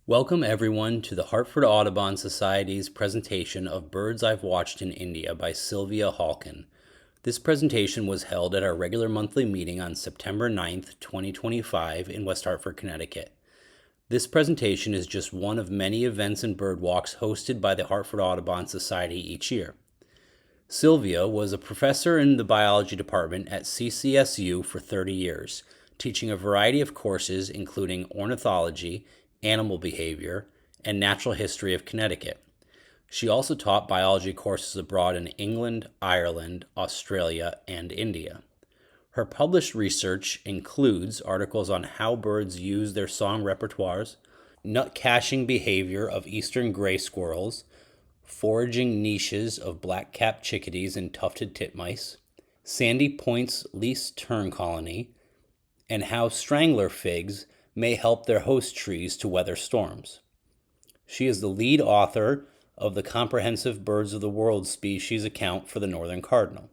Welcome everyone to the Hartford Audubon Society's presentation of Birds I've Watched in India by Sylvia Halkin. This presentation was held at our regular monthly meeting on September 9th, 2025 in West Hartford, Connecticut. This presentation is just one of many events and bird walks hosted by the Hartford Audubon Society each year. Sylvia was a professor in the biology department at CCSU for 30 years, teaching a variety of courses including ornithology, animal behavior, and natural history of Connecticut. She also taught biology courses abroad in England, Ireland, Australia, and India. Her published research includes articles on how birds use their song repertoires, nut caching behavior of eastern gray squirrels, foraging niches of black-capped chickadees and tufted titmice, Sandy Point's least tern colony, and how strangler figs may help their host trees to weather storms. She is the lead author of the comprehensive Birds of the World species account for the northern cardinal.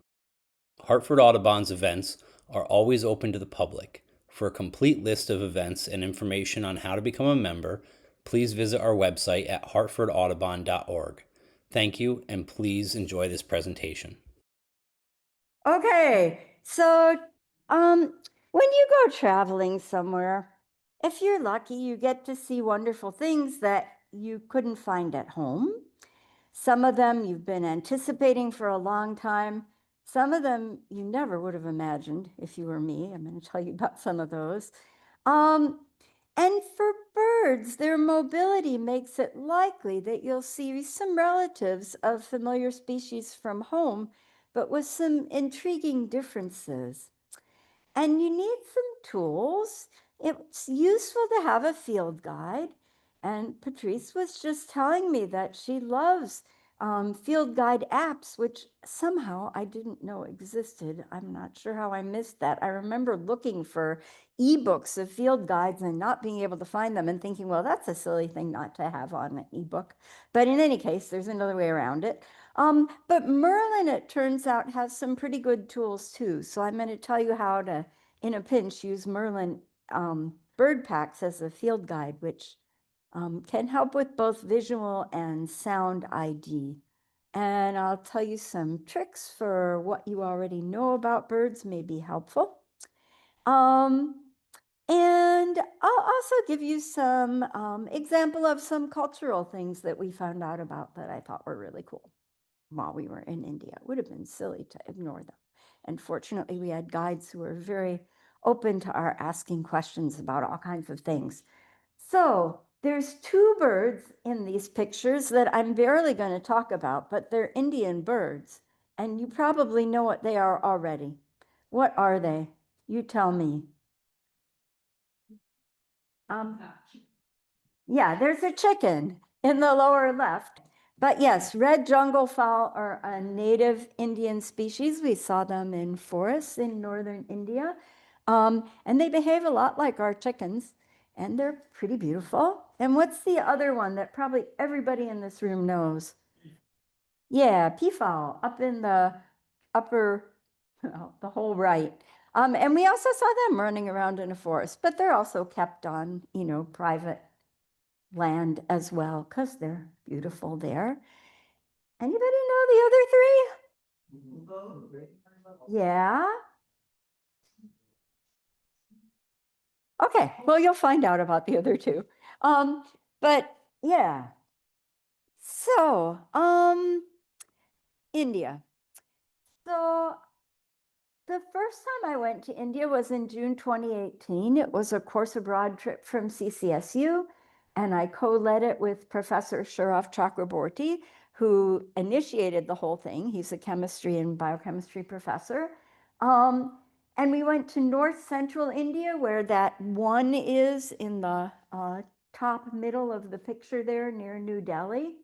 Hartford Audubon's events are always open to the public. For a complete list of events and information on how to become a member, please visit our website at hartfordaudubon.org. Thank you, and please enjoy this presentation. Okay, so when you go traveling somewhere, if you're lucky, you get to see wonderful things that you couldn't find at home. Some of them you've been anticipating for a long time. Some of them you never would have imagined if you were me. I'm going to tell you about some of those. And for birds, their mobility makes it likely that you'll see some relatives of familiar species from home, but with some intriguing differences. And you need some tools. It's useful to have a field guide. And Patrice was just telling me that she loves field guide apps, which somehow I didn't know existed. I'm not sure how I missed that. I remember looking for ebooks of field guides and not being able to find them and thinking, well, that's a silly thing not to have on an ebook. But in any case, there's another way around it. But Merlin, it turns out, has some pretty good tools too. So I'm going to tell you how to, in a pinch, use Merlin bird packs as a field guide, which can help with both visual and sound ID. And I'll tell you some tricks for what you already know about birds may be helpful. And I'll also give you some example of some cultural things that we found out about that I thought were really cool while we were in India. It would have been silly to ignore them. And fortunately, we had guides who were very open to our asking questions about all kinds of things. So there's two birds in these pictures that I'm barely going to talk about, but they're Indian birds. And you probably know what they are already. What are they? You tell me. Yeah, there's a chicken in the lower left. But yes, red jungle fowl are a native Indian species. We saw them in forests in northern India. And they behave a lot like our chickens, and they're pretty beautiful. And what's the other one that probably everybody in this room knows? Yeah, peafowl up in the upper, the whole right. And we also saw them running around in a forest, but they're also kept on, private land as well because they're beautiful there. Anybody know the other three? Yeah. Okay, well, you'll find out about the other two. But yeah. So, India. So the first time I went to India was in June 2018. It was a course abroad trip from CCSU, and I co-led it with Professor Sharath Chakraborty, who initiated the whole thing. He's a chemistry and biochemistry professor. And we went to north central India, where that one is in the top middle of the picture there near New Delhi,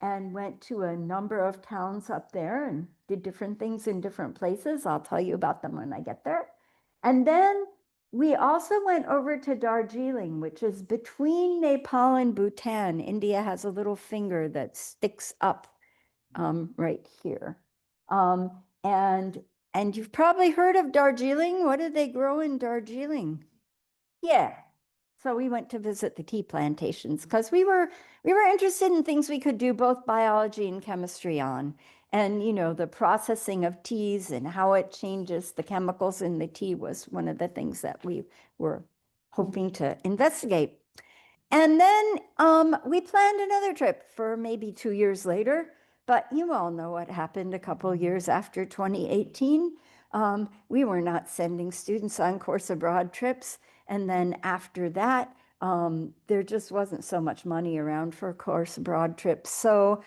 and went to a number of towns up there and did different things in different places. I'll tell you about them when I get there. And then we also went over to Darjeeling, which is between Nepal and Bhutan. India has a little finger that sticks up right here. And you've probably heard of Darjeeling. What do they grow in Darjeeling? Yeah, So we went to visit the tea plantations because we were interested in things we could do both biology and chemistry on. And the processing of teas and how it changes the chemicals in the tea was one of the things that we were hoping to investigate. And then we planned another trip for maybe 2 years later, but you all know what happened a couple years after 2018. We were not sending students on course abroad trips. And then after that, there just wasn't so much money around for course abroad trips. So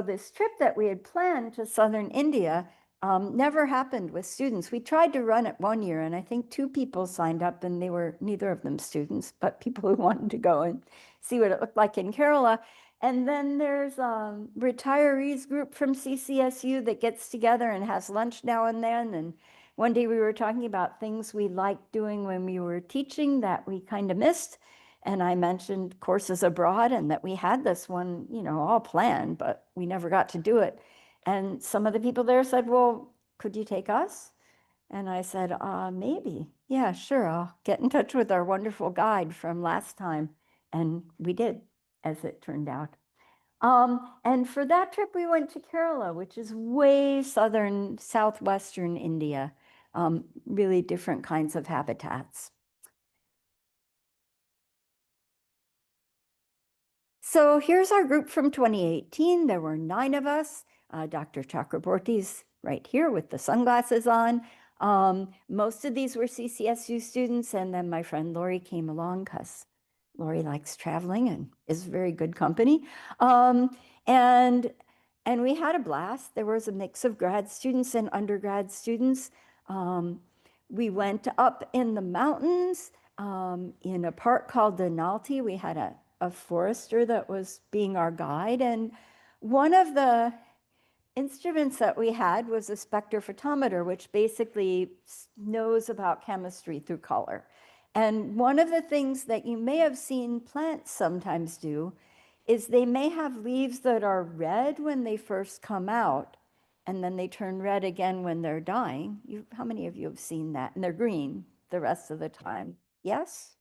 this trip that we had planned to southern India never happened with students. We tried to run it one year, and I think 2 people signed up, and they were neither of them students, but people who wanted to go and see what it looked like in Kerala. And then there's a retirees group from CCSU that gets together and has lunch now and then. And one day we were talking about things we liked doing when we were teaching that we kind of missed. And I mentioned courses abroad and that we had this one, all planned, but we never got to do it. And some of the people there said, well, could you take us? And I said, maybe. Yeah, sure. I'll get in touch with our wonderful guide from last time. And we did, as it turned out. And for that trip, we went to Kerala, which is way southern, southwestern India, really different kinds of habitats. So here's our group from 2018. There were 9 of us. Dr. Chakraborty's right here with the sunglasses on. Most of these were CCSU students, and then my friend Lori came along because Lori likes traveling and is very good company. And we had a blast. There was a mix of grad students and undergrad students. We went up in the mountains in a park called the Nalti. We had a forester that was being our guide. And one of the instruments that we had was a spectrophotometer, which basically knows about chemistry through color. And one of the things that you may have seen plants sometimes do is they may have leaves that are red when they first come out, and then they turn red again when they're dying. How many of you have seen that? And they're green the rest of the time. Yes?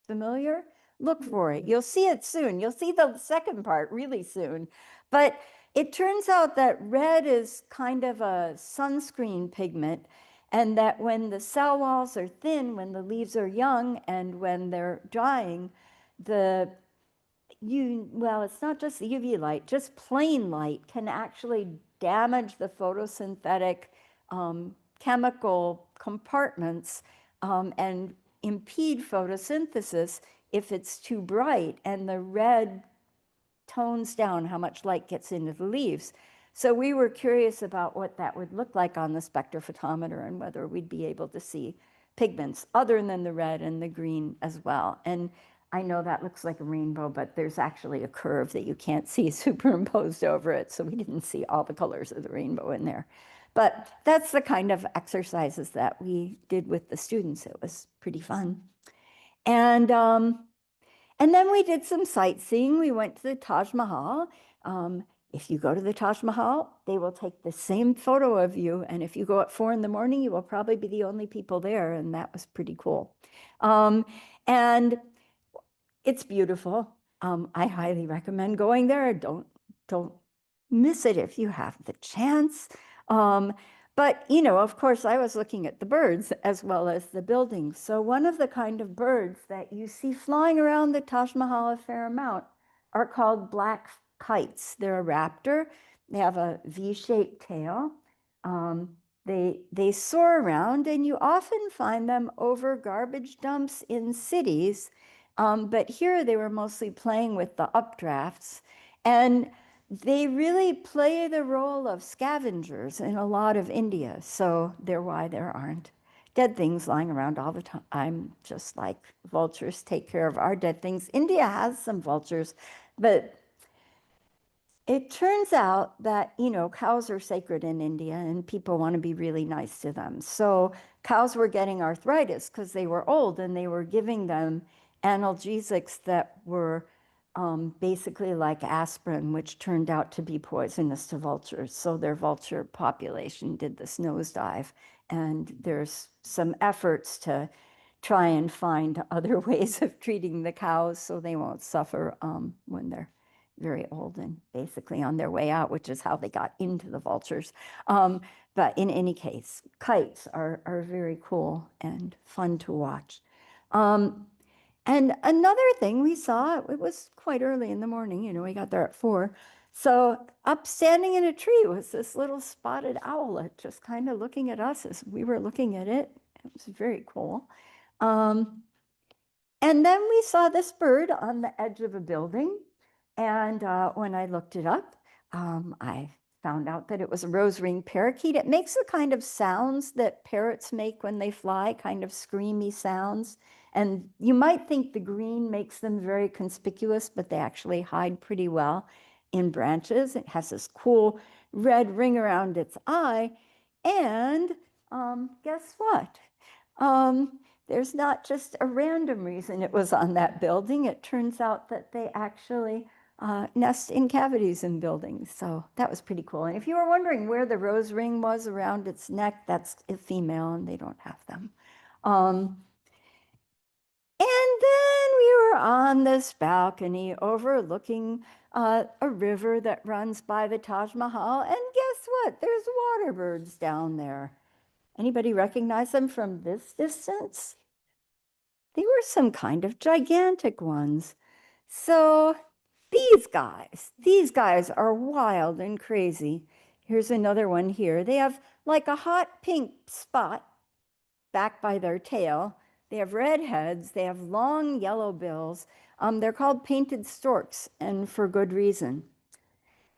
Familiar? Look for it. You'll see it soon. You'll see the second part really soon. But it turns out that red is kind of a sunscreen pigment, and that when the cell walls are thin, when the leaves are young, and when they're dying, well, it's not just the UV light, just plain light can actually damage the photosynthetic chemical compartments and impede photosynthesis if it's too bright, and the red tones down how much light gets into the leaves. So we were curious about what that would look like on the spectrophotometer and whether we'd be able to see pigments other than the red and the green as well. And I know that looks like a rainbow, but there's actually a curve that you can't see superimposed over it. So we didn't see all the colors of the rainbow in there. But that's the kind of exercises that we did with the students. It was pretty fun. And then we did some sightseeing. We went to the Taj Mahal. If you go to the Taj Mahal, they will take the same photo of you. And if you go at 4 in the morning, you will probably be the only people there. And that was pretty cool. And it's beautiful. I highly recommend going there. Don't miss it if you have the chance. But, of course, I was looking at the birds as well as the buildings. So one of the kind of birds that you see flying around the Taj Mahal a fair amount are called black kites. They're a raptor. They have a V-shaped tail. They soar around, and you often find them over garbage dumps in cities. But here they were mostly playing with the updrafts. And they really play the role of scavengers in a lot of India. So they're why there aren't dead things lying around all the time, just like vultures take care of our dead things. India has some vultures, but it turns out that, cows are sacred in India and people want to be really nice to them. So cows were getting arthritis because they were old, and they were giving them analgesics that were basically like aspirin, which turned out to be poisonous to vultures. So their vulture population did this nosedive. And there's some efforts to try and find other ways of treating the cows so they won't suffer when they're very old and basically on their way out, which is how they got into the vultures. But in any case, kites are very cool and fun to watch. And another thing we saw, it was quite early in the morning, you know, we got there at 4. So up standing in a tree was this little spotted owlet just kind of looking at us as we were looking at it. It was very cool. Um, and then we saw this bird on the edge of a building. And when I looked it up, I found out that it was a rose-ringed parakeet. It makes the kind of sounds that parrots make when they fly, kind of screamy sounds. And you might think the green makes them very conspicuous, but they actually hide pretty well in branches. It has this cool red ring around its eye. And guess what? There's not just a random reason it was on that building. It turns out that they actually nest in cavities in buildings. So that was pretty cool. And if you were wondering where the rose ring was around its neck, that's a female and they don't have them. And then we were on this balcony overlooking a river that runs by the Taj Mahal. And guess what? There's water birds down there. Anybody recognize them from this distance? They were some kind of gigantic ones. So these guys are wild and crazy. Here's another one here. They have like a hot pink spot back by their tail. They have red heads. They have long yellow bills. They're called painted storks, and for good reason.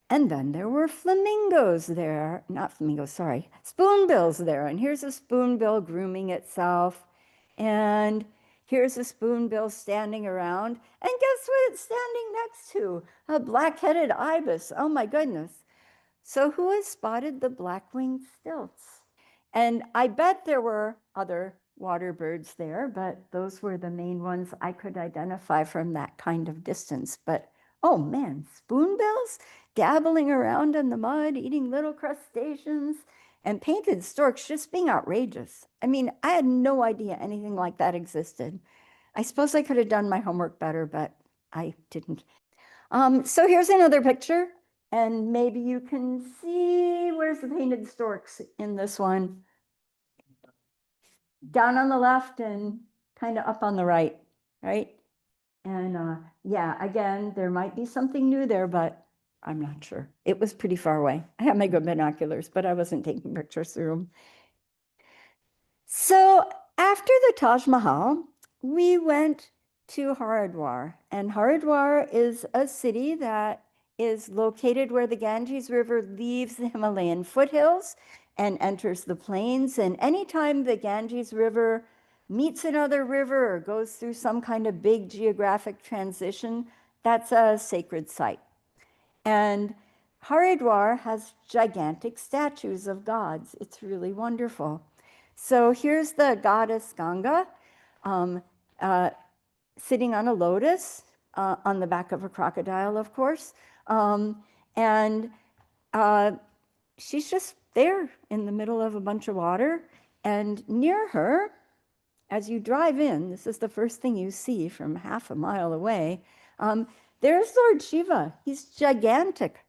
And then there were flamingos there. Not flamingos, sorry. Spoonbills there. And here's a spoonbill grooming itself. And here's a spoonbill standing around. And guess what it's standing next to? A black-headed ibis. Oh my goodness. So who has spotted the black-winged stilts? And I bet there were other water birds there, but those were the main ones I could identify from that kind of distance. But oh man, spoonbills dabbling around in the mud, eating little crustaceans, and painted storks just being outrageous. I mean, I had no idea anything like that existed. I suppose I could have done my homework better, but I didn't. So here's another picture, and maybe you can see where's the painted storks in this one. Down on the left and kind of up on the right, right? And yeah, again, there might be something new there, but I'm not sure. It was pretty far away. I had my good binoculars, but I wasn't taking pictures through them. So after the Taj Mahal, we went to Haridwar. And Haridwar is a city that is located where the Ganges River leaves the Himalayan foothills and enters the plains. And anytime the Ganges River meets another river or goes through some kind of big geographic transition, that's a sacred site. And Haridwar has gigantic statues of gods. It's really wonderful. So here's the goddess Ganga sitting on a lotus on the back of a crocodile, of course. And she's just there in the middle of a bunch of water. And near her, as you drive in, this is the first thing you see from half a mile away. There's Lord Shiva. He's gigantic.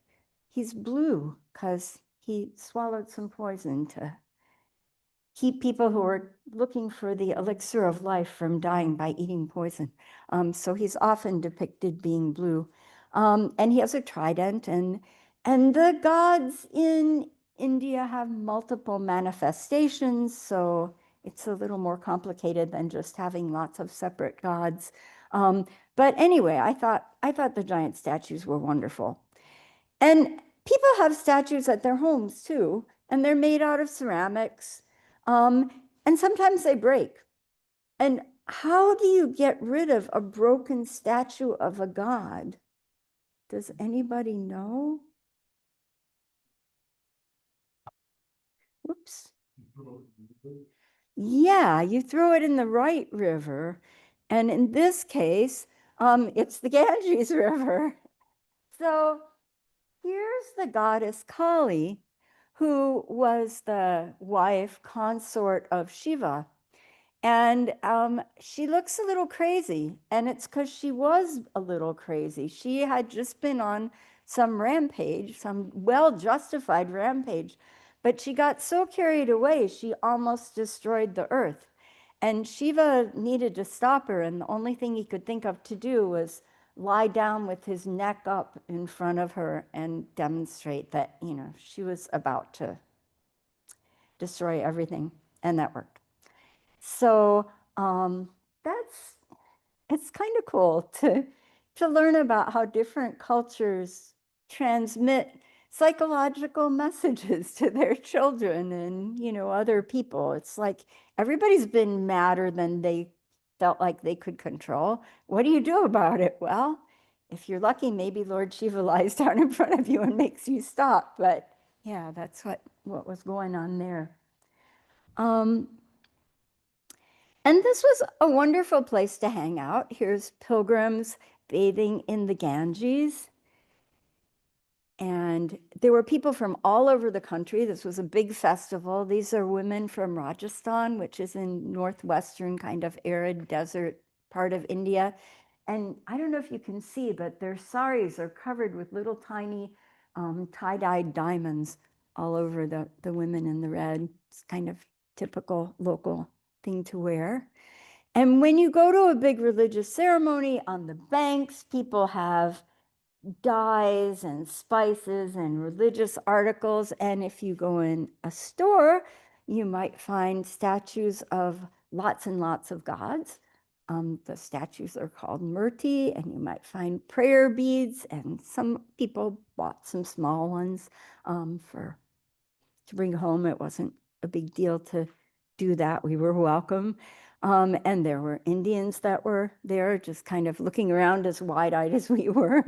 He's blue because he swallowed some poison to keep people who are looking for the elixir of life from dying by eating poison. So he's often depicted being blue. And he has a trident, and the gods in India have multiple manifestations, so it's a little more complicated than just having lots of separate gods. But anyway, I thought the giant statues were wonderful. And people have statues at their homes too, and they're made out of ceramics. And sometimes they break. And how do you get rid of a broken statue of a god? Does anybody know? Whoops. Yeah, you throw it in the right river. And in this case, it's the Ganges River. So here's the goddess Kali, who was the wife consort of Shiva. And she looks a little crazy, and it's because she was a little crazy. She had just been on some rampage, some well justified rampage, but she got so carried away, she almost destroyed the earth. And Shiva needed to stop her, and the only thing he could think of to do was lie down with his neck up in front of her and demonstrate that, she was about to destroy everything. And that worked. So that's it's kind of cool to learn about how different cultures transmit psychological messages to their children and other people. It's like everybody's been madder than they felt like they could control. What do you do about it? Well, if you're lucky, maybe Lord Shiva lies down in front of you and makes you stop. But yeah, that's what was going on there. Um, and this was a wonderful place to hang out. Here's pilgrims bathing in the Ganges. And there were people from all over the country. This was a big festival. These are women from Rajasthan, which is in northwestern kind of arid desert part of India. And I don't know if you can see, but their saris are covered with little tiny tie-dyed diamonds all over the women in the red. It's kind of typical local thing to wear. And when you go to a big religious ceremony on the banks, people have dyes and spices and religious articles. And if you go in a store, you might find statues of lots and lots of gods. The statues are called murti, and you might find prayer beads. And some people bought some small ones for to bring home. It wasn't a big deal to do that. We were welcome. And there were Indians that were there just kind of looking around as wide-eyed as we were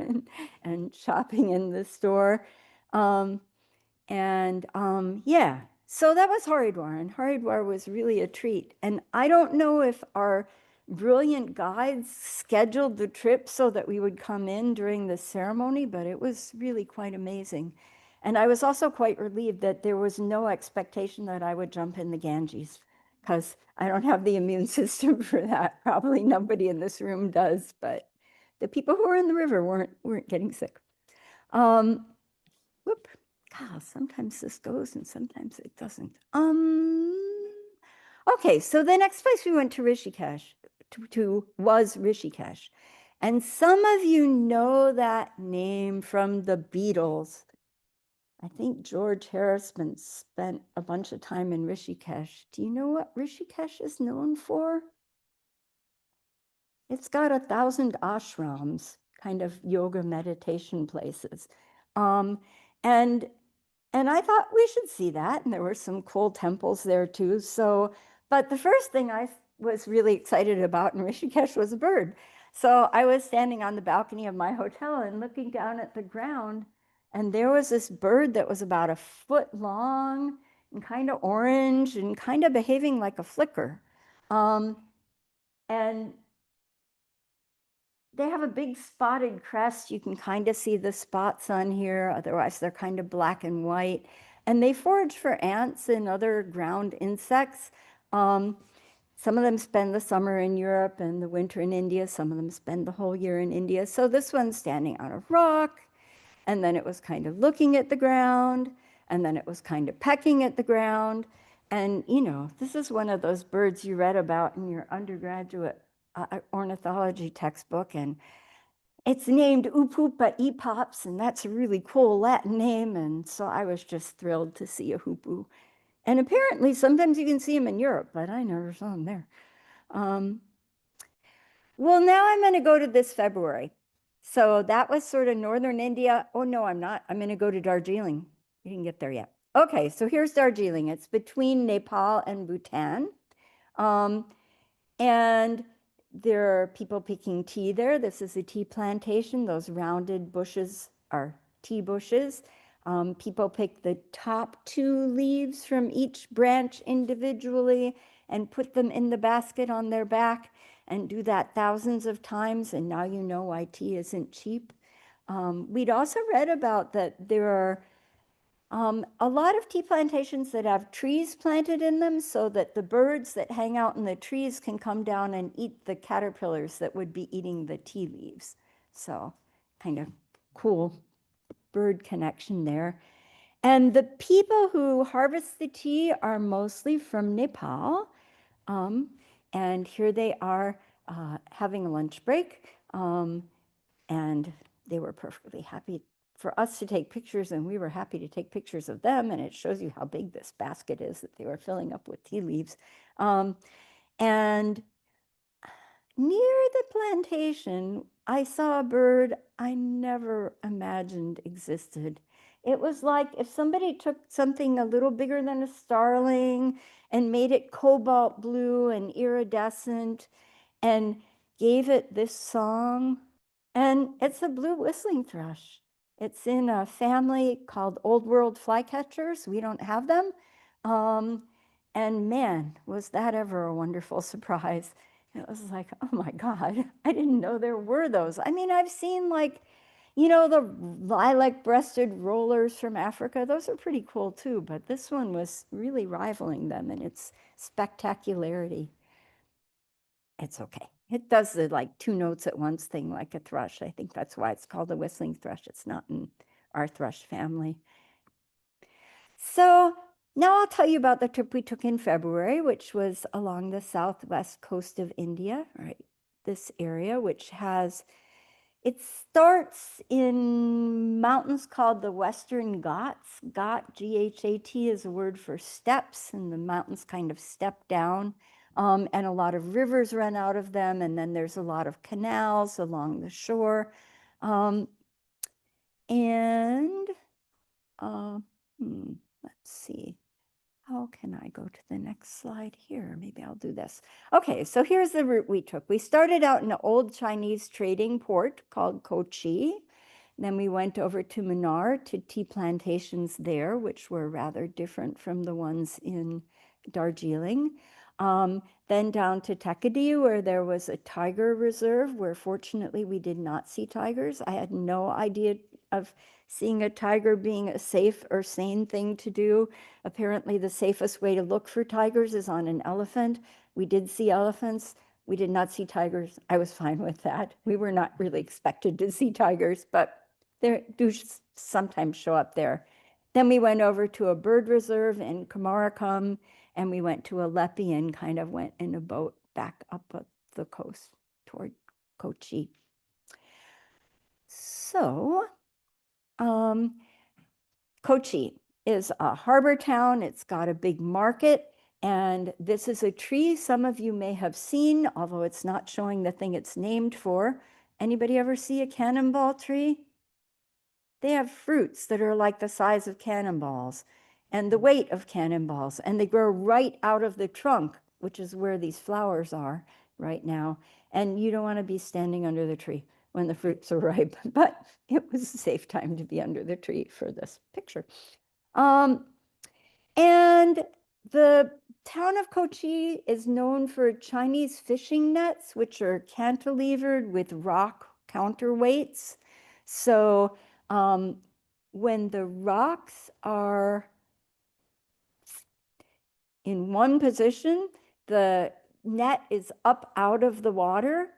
and shopping in the store. Yeah, so that was Haridwar, and Haridwar was really a treat. And I don't know if our brilliant guides scheduled the trip so that we would come in during the ceremony, but it was really quite amazing. And I was also quite relieved that there was no expectation that I would jump in the Ganges, because I don't have the immune system for that. Probably nobody in this room does, but the people who were in the river weren't getting sick. Um, Whoop. God, sometimes this goes and sometimes it doesn't. Okay, so the next place we went to Rishikesh was Rishikesh. And some of you know that name from the Beatles. I think George Harrison spent a bunch of time in Rishikesh. Do you know what Rishikesh is known for? It's got 1,000 ashrams, kind of yoga meditation places. Um, and and I thought we should see that. And there were some cool temples there too. So, but the first thing I was really excited about in Rishikesh was a bird. So I was standing on the balcony of my hotel and looking down at the ground. And there was this bird that was about a foot long and kind of orange and kind of behaving like a flicker. Um, and they have a big spotted crest. You can kind of see the spots on here. Otherwise, they're kind of black and white. And they forage for ants and other ground insects. Some of them spend the summer in Europe and the winter in India. Some of them spend the whole year in India. So this one's standing on a rock, and then it was kind of looking at the ground, and then it was kind of pecking at the ground. And, this is one of those birds you read about in your undergraduate ornithology textbook. And it's named Upupa epops, and that's a really cool Latin name. And so I was just thrilled to see a hoopoe. And apparently, sometimes you can see them in Europe, but I never saw them there. Well, now I'm going to go to this February. So that was sort of northern India. Oh, no, I'm not. I'm going to go to Darjeeling. You didn't get there yet. Okay, so here's Darjeeling. It's between Nepal and Bhutan. Um, and there are people picking tea there. This is a tea plantation. Those rounded bushes are tea bushes. People pick the top two leaves from each branch individually and put them in the basket on their back and do that thousands of times. And now you know why tea isn't cheap. We'd also read about that there are A lot of tea plantations that have trees planted in them so that the birds that hang out in the trees can come down and eat the caterpillars that would be eating the tea leaves. So kind of cool bird connection there. And the people who harvest the tea are mostly from Nepal. And here they are having a lunch break. And they were perfectly happy for us to take pictures, and we were happy to take pictures of them. And it shows you how big this basket is that they were filling up with tea leaves. And near the plantation, I saw a bird I never imagined existed. It was like if somebody took something a little bigger than a starling and made it cobalt blue and iridescent and gave it this song. And it's a blue whistling thrush. It's in a family called Old World flycatchers. We don't have them. And man, was that ever a wonderful surprise. It was like, oh my God, I didn't know there were those. I mean, I've seen like, the lilac-breasted rollers from Africa. Those are pretty cool too, but this one was really rivaling them in its spectacularity. It's okay. It does the like two notes at once thing like a thrush. I think that's why it's called a whistling thrush. It's not in our thrush family. So now I'll tell you about the trip we took in February, which was along the southwest coast of India, right? This area, which has, it starts in mountains called the Western Ghats. Ghat, G-H-A-T, is a word for steps, and the mountains kind of step down. And a lot of rivers run out of them, and then there's a lot of canals along the shore. And let's see. How can I go to the next slide here? Maybe I'll do this. Okay, so here's the route we took. We started out in an old Chinese trading port called Kochi. Then we went over to Munnar to tea plantations there, which were rather different from the ones in Darjeeling. Then down to Tekadi, where there was a tiger reserve, where fortunately we did not see tigers. I had no idea of seeing a tiger being a safe or sane thing to do. Apparently, the safest way to look for tigers is on an elephant. We did see elephants. We did not see tigers. I was fine with that. We were not really expected to see tigers, but they do sometimes show up there. Then we went over to a bird reserve in Kamarakam, and we went to Aleppi and kind of went in a boat back up the coast toward Kochi. So, Kochi is a harbor town. It's got a big market, and this is a tree some of you may have seen, although it's not showing the thing it's named for. Anybody ever see a cannonball tree? They have fruits that are like the size of cannonballs and the weight of cannonballs, and they grow right out of the trunk, which is where these flowers are right now. And you don't want to be standing under the tree when the fruits are ripe, but it was a safe time to be under the tree for this picture. And the town of Kochi is known for Chinese fishing nets, which are cantilevered with rock counterweights. So when the rocks are in one position, the net is up out of the water.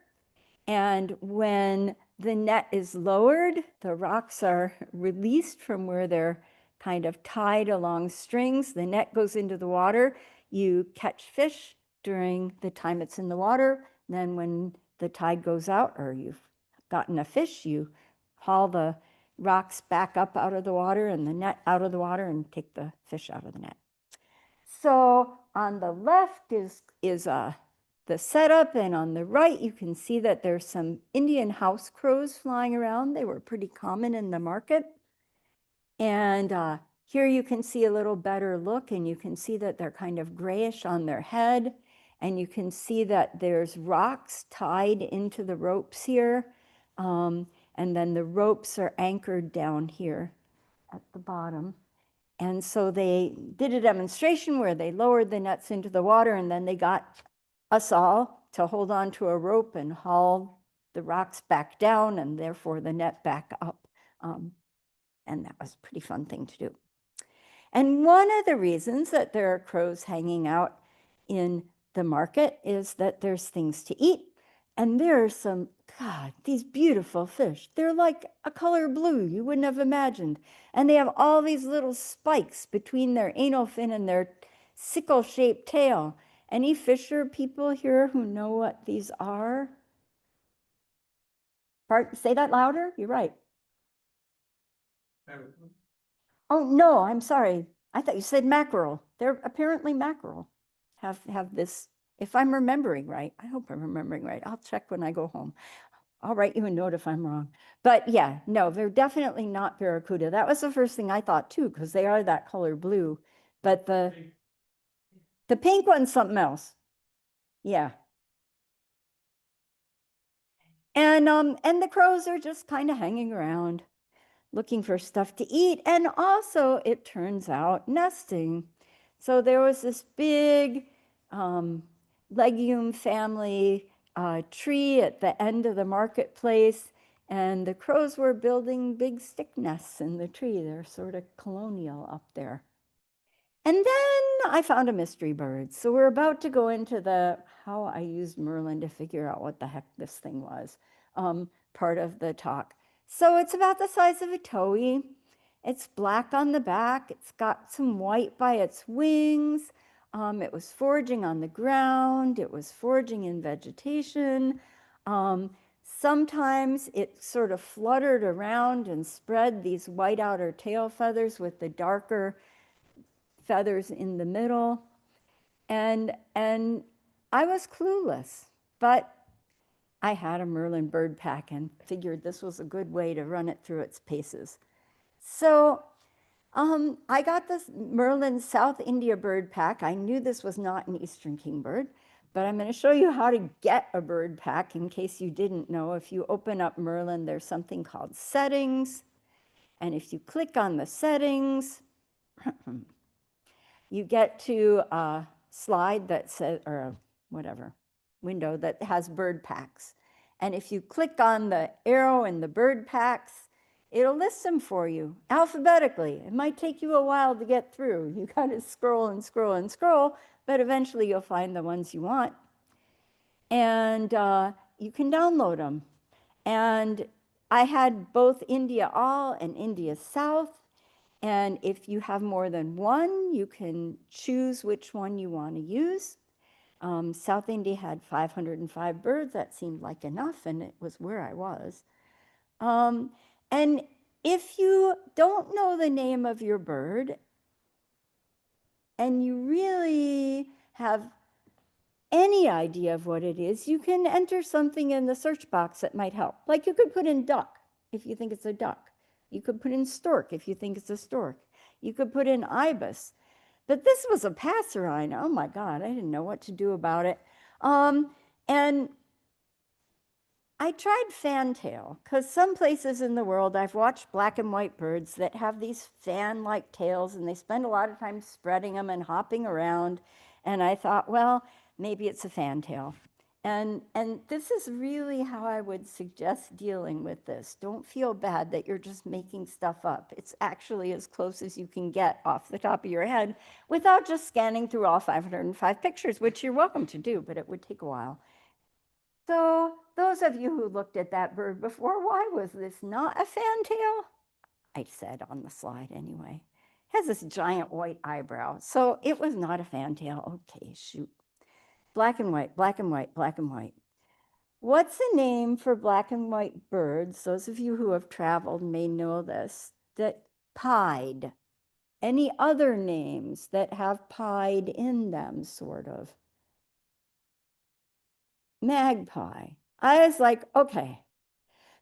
And when the net is lowered, the rocks are released from where they're kind of tied along strings. The net goes into the water. You catch fish during the time it's in the water. Then when the tide goes out or you've gotten a fish, you haul the rocks back up out of the water and the net out of the water and take the fish out of the net. So on the left is the setup, and on the right you can see that there's some Indian house crows flying around. They were pretty common in the market. And here you can see a little better look, and you can see that they're kind of grayish on their head, and you can see that there's rocks tied into the ropes here, and then the ropes are anchored down here at the bottom. And so they did a demonstration where they lowered the nets into the water, and then they got us all to hold on to a rope and haul the rocks back down, and therefore the net back up. And that was a pretty fun thing to do. And one of the reasons that there are crows hanging out in the market is that there's things to eat. And there are some, God, these beautiful fish. They're like a color blue you wouldn't have imagined. And they have all these little spikes between their anal fin and their sickle-shaped tail. Any fisher people here who know what these are? Say that louder. You're right. Oh, no, I'm sorry. I thought you said mackerel. They're apparently mackerel. Have this, if I'm remembering right. I hope I'm remembering right. I'll check when I go home. I'll write you a note if I'm wrong. But yeah, no, they're definitely not barracuda. That was the first thing I thought too, because they are that color blue. But the pink one's something else. Yeah. And the crows are just kind of hanging around, looking for stuff to eat, and also, it turns out, nesting. So there was this big legume family tree at the end of the marketplace, and the crows were building big stick nests in the tree. They're sort of colonial up there. And then I found a mystery bird. So we're about to go into the how I used Merlin to figure out what the heck this thing was, part of the talk. So it's about the size of a towhee. It's black on the back. It's got some white by its wings. It was foraging on the ground. It was foraging in vegetation. Sometimes it sort of fluttered around and spread these white outer tail feathers with the darker feathers in the middle. And I was clueless, but I had a Merlin bird pack and figured this was a good way to run it through its paces. So I got this Merlin South India bird pack. I knew this was not an Eastern kingbird, but I'm going to show you how to get a bird pack in case you didn't know. If you open up Merlin, there's something called settings. And if you click on the settings, you get to a slide that says, or whatever, window that has bird packs. And if you click on the arrow in the bird packs, it'll list them for you alphabetically. It might take you a while to get through. You got to scroll and scroll and scroll, but eventually you'll find the ones you want. And you can download them. And I had both India All and India South. And if you have more than one, you can choose which one you want to use. South India had 505 birds. That seemed like enough, and it was where I was. And if you don't know the name of your bird, and you really have any idea of what it is, you can enter something in the search box that might help. Like you could put in duck if you think it's a duck. You could put in stork if you think it's a stork. You could put in ibis. But this was a passerine. Oh my God, I didn't know what to do about it. And I tried fantail because some places in the world I've watched black and white birds that have these fan-like tails, and they spend a lot of time spreading them and hopping around. And I thought, well, maybe it's a fantail. And this is really how I would suggest dealing with this. Don't feel bad that you're just making stuff up. It's actually as close as you can get off the top of your head without just scanning through all 505 pictures, which you're welcome to do, but it would take a while. So those of you who looked at that bird before, why was this not a fantail? I said on the slide anyway. It has this giant white eyebrow, so it was not a fantail. Okay, shoot. Black and white, black and white, black and white. What's the name for black and white birds? Those of you who have traveled may know this, that pied. Any other names that have pied in them, sort of? Magpie. I was like, okay,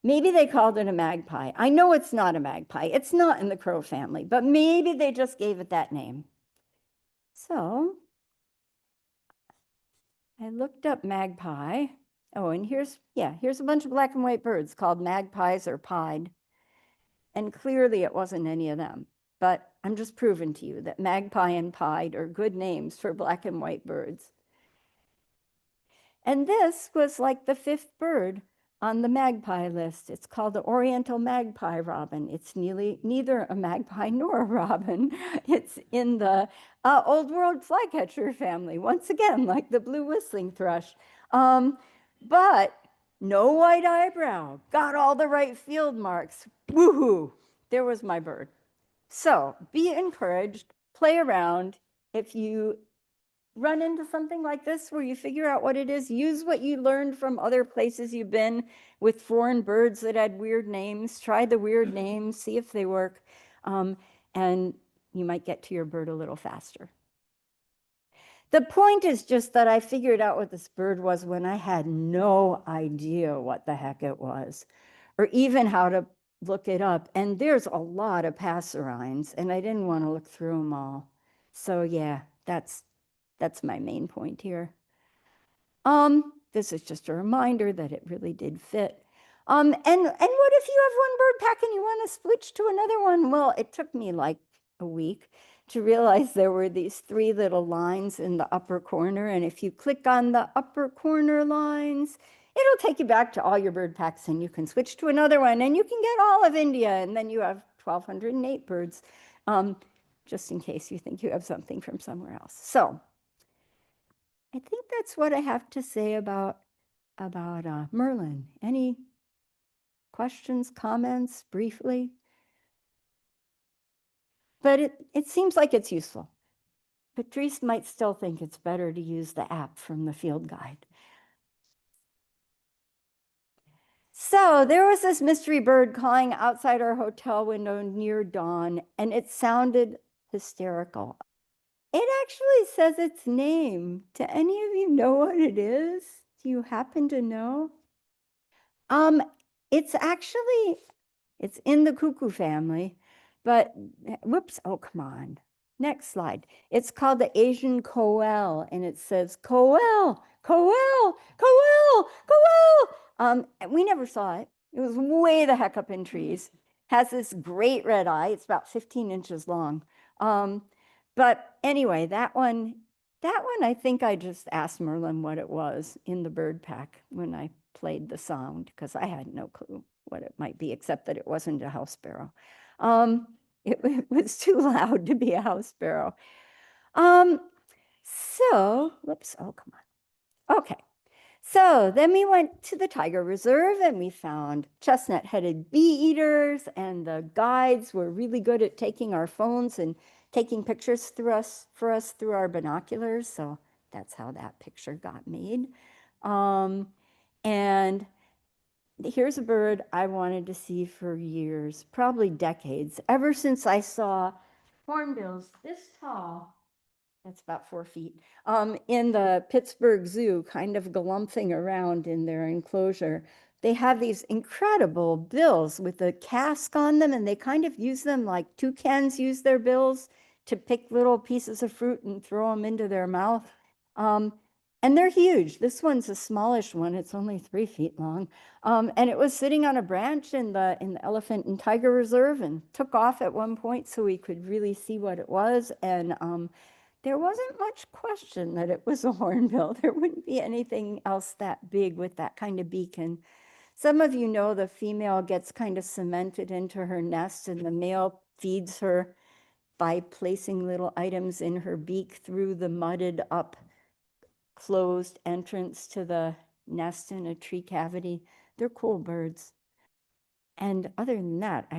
maybe they called it a magpie. I know it's not a magpie. It's not in the crow family, but maybe they just gave it that name. So I looked up magpie. Oh, and here's a bunch of black and white birds called magpies or pied. And clearly it wasn't any of them. But I'm just proving to you that magpie and pied are good names for black and white birds. And this was like the fifth bird on the magpie list. It's called the Oriental magpie robin. It's neither a magpie nor a robin. It's in the Old World flycatcher family, once again, like the blue whistling thrush. But no white eyebrow, got all the right field marks. Woohoo! There was my bird. So be encouraged, play around. If you run into something like this where you figure out what it is, use what you learned from other places you've been with foreign birds that had weird names. Try the weird names, see if they work, and you might get to your bird a little faster. The point is just that I figured out what this bird was when I had no idea what the heck it was, or even how to look it up. And there's a lot of passerines, and I didn't want to look through them all. So yeah, that's my main point here. This is just a reminder that it really did fit. And what if you have one bird pack and you want to switch to another one? Well, it took me like a week to realize there were these 3 little lines in the upper corner. And if you click on the upper corner lines, it'll take you back to all your bird packs and you can switch to another one and you can get all of India. And then you have 1,208 birds, just in case you think you have something from somewhere else. So I think that's what I have to say about Merlin. Any questions, comments, briefly? But it seems like it's useful. Patrice might still think it's better to use the app from the field guide. So there was this mystery bird calling outside our hotel window near dawn, and it sounded hysterical. It actually says its name. Do any of you know what it is? Do you happen to know? It's actually, it's in the cuckoo family, but whoops, oh, come on. Next slide. It's called the Asian coel, and it says coel, coel, coel, coel. We never saw it. It was way the heck up in trees. Has this great red eye. It's about 15 inches long. But anyway, that one, I think I just asked Merlin what it was in the bird pack when I played the sound, because I had no clue what it might be, except that it wasn't a house sparrow. It was too loud to be a house sparrow. So, whoops, oh, come on. Okay, so then we went to the tiger reserve and we found chestnut-headed bee eaters, and the guides were really good at taking our phones and taking pictures for us through our binoculars. So that's how that picture got made. And here's a bird I wanted to see for years, probably decades, ever since I saw hornbills this tall. That's about 4 feet, in the Pittsburgh Zoo, kind of galumphing around in their enclosure. They have these incredible bills with a casque on them, and they kind of use them like toucans use their bills to pick little pieces of fruit and throw them into their mouth. And they're huge. This one's a smallish one. It's only 3 feet long. And it was sitting on a branch in the Elephant and Tiger Reserve and took off at one point so we could really see what it was. And there wasn't much question that it was a hornbill. There wouldn't be anything else that big with that kind of beak. And some of you know the female gets kind of cemented into her nest, and the male feeds her by placing little items in her beak through the mudded up closed entrance to the nest in a tree cavity. They're cool birds. And other than that,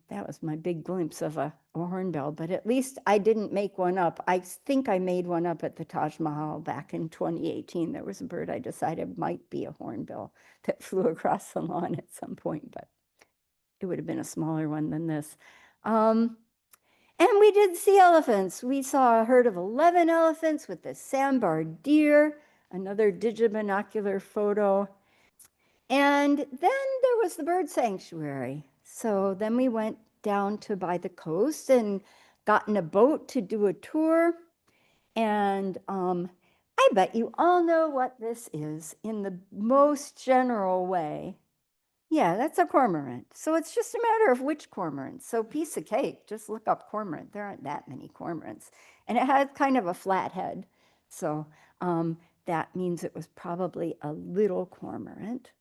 that was my big glimpse of a hornbill, but at least I didn't make one up. I think I made one up at the Taj Mahal back in 2018. There was a bird I decided might be a hornbill that flew across the lawn at some point, but it would have been a smaller one than this. And we did see elephants. We saw a herd of 11 elephants with the sambar deer, another digibinocular photo. And then there was the bird sanctuary. So then we went down to by the coast and got in a boat to do a tour. And I bet you all know what this is in the most general way. Yeah, that's a cormorant. So it's just a matter of which cormorant. So piece of cake, just look up cormorant. There aren't that many cormorants. And it had kind of a flat head. So that means it was probably a little cormorant.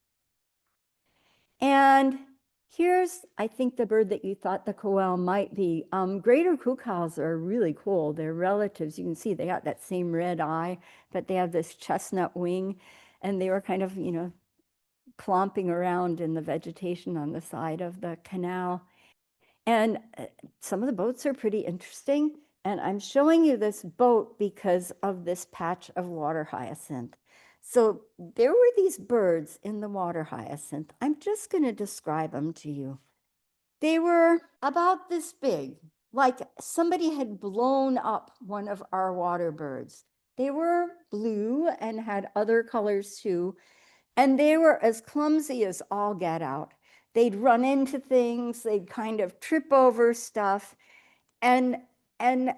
And here's, I think, the bird that you thought the koel might be. Greater cuckoos are really cool. They're relatives. You can see they got that same red eye, but they have this chestnut wing, and they were kind of, clomping around in the vegetation on the side of the canal. And some of the boats are pretty interesting. And I'm showing you this boat because of this patch of water hyacinth. So there were these birds in the water hyacinth. I'm just going to describe them to you. They were about this big, like somebody had blown up one of our water birds. They were blue and had other colors too. And they were as clumsy as all get out. They'd run into things, they'd kind of trip over stuff. And and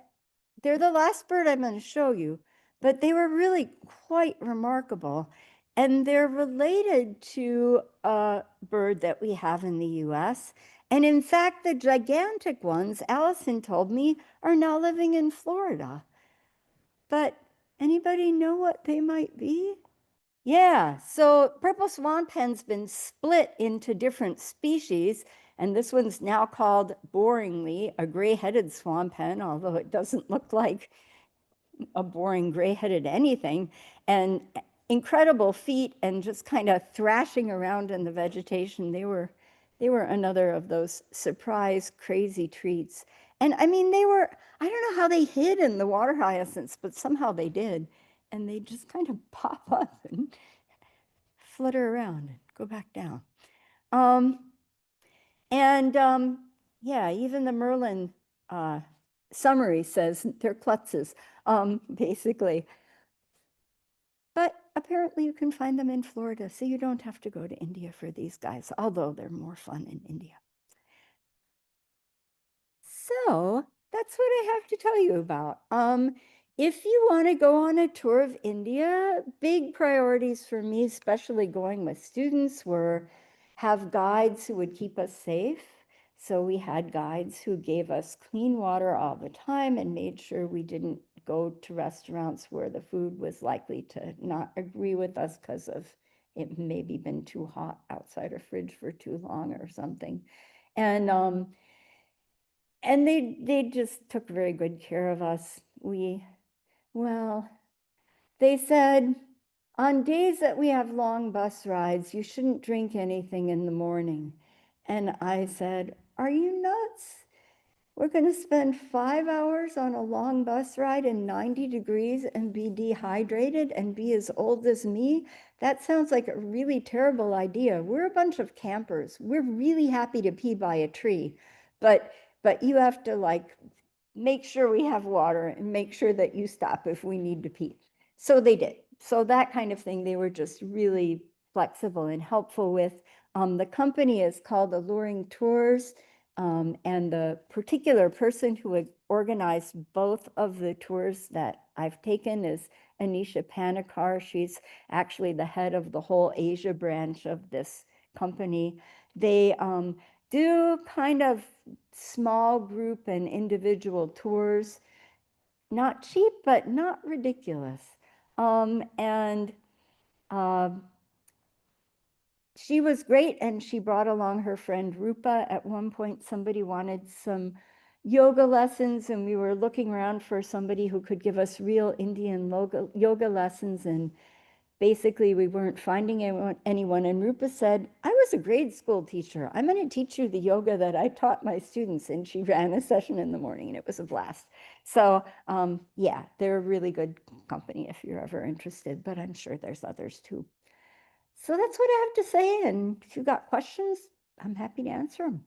they're the last bird I'm going to show you, but they were really quite remarkable. And they're related to a bird that we have in the US. And in fact, the gigantic ones, Allison told me, are now living in Florida. But anybody know what they might be? Yeah, so purple swan pen's been split into different species, and this one's now called, boringly, a gray-headed swan pen, although it doesn't look like a boring gray-headed anything, and incredible feet and just kind of thrashing around in the vegetation. They were another of those surprise crazy treats. And I mean, I don't know how they hid in the water hyacinths, but somehow they did. And they just kind of pop up and flutter around and go back down. Um, and yeah, even the Merlin summary says they're klutzes, basically. But apparently you can find them in Florida, so you don't have to go to India for these guys, although they're more fun in India. So that's what I have to tell you about. If you want to go on a tour of India, big priorities for me, especially going with students, were have guides who would keep us safe. So we had guides who gave us clean water all the time and made sure we didn't go to restaurants where the food was likely to not agree with us because of it maybe been too hot outside our fridge for too long or something. And they just took very good care of us. Well, they said, on days that we have long bus rides, you shouldn't drink anything in the morning. And I said, are you nuts? We're going to spend 5 hours on a long bus ride in 90 degrees and be dehydrated and be as old as me? That sounds like a really terrible idea. We're a bunch of campers. We're really happy to pee by a tree, but you have to like make sure we have water and make sure that you stop if we need to pee. So they did. So that kind of thing, they were just really flexible and helpful with. The company is called Alluring Tours. And the particular person who had organized both of the tours that I've taken is Anisha Panikar. She's actually the head of the whole Asia branch of this company. They do kind of small group and individual tours, not cheap, but not ridiculous. And she was great, and she brought along her friend Rupa. At one point, somebody wanted some yoga lessons, and we were looking around for somebody who could give us real Indian yoga lessons, and basically we weren't finding anyone. And Rupa said, I was a grade school teacher. I'm going to teach you the yoga that I taught my students. And she ran a session in the morning, and it was a blast. So yeah, they're a really good company if you're ever interested, but I'm sure there's others too. So that's what I have to say. And if you've got questions, I'm happy to answer them.